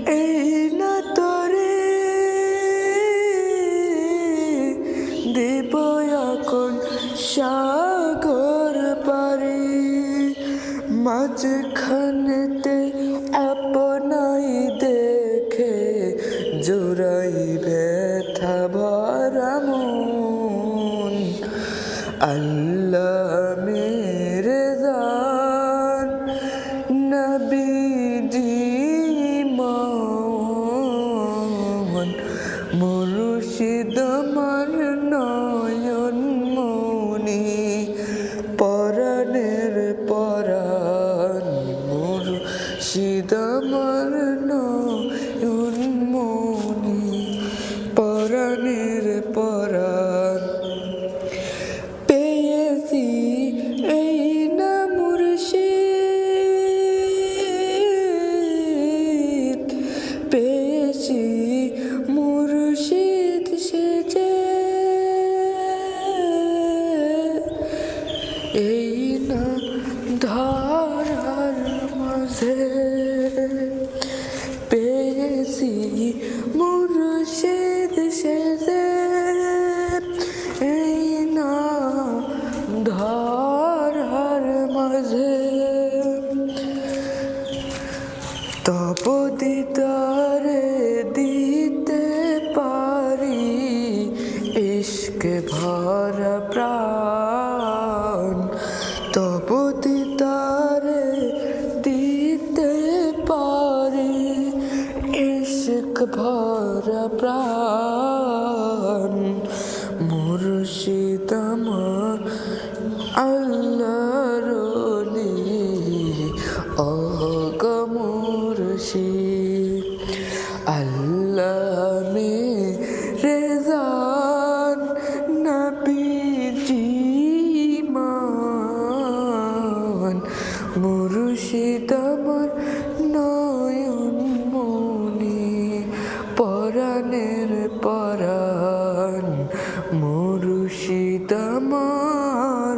এই না তোরে দেব এখন সাগর পারে, মাঝখানেতে আপনাই দেখে জোড়াই ব্যথা ভরা মন। আল্লাহ মেরে জান নবীজি মন, মুর্শিদ আমার নয়ন মনি, পরাণের পরাণ মুর্শিদ আমার নয়ন মনি, পরাণের পরাণ। পেয়েছি এই না মুর্শিদ, পেয়েছি মুর্শিদ সেজে, এই না ধারার মাঝে পেয়েছি মুর্শিদ সেজে, এই না ধারার মাঝে। তব দিদারে দিতে পারি ইশকে ভরা প্রাণ, তব দিদারে দিতে পারি ইশক ভরা প্রাণ। মুর্শিদ আমার আল্লাহর ওলি, ওগো মুর্শিদ। আল্লাহ মেরে জান নবীজি মান, মুর্শিদ আমার নয়ন মনি, পরাণের পরাণ মুর্শিদ আমার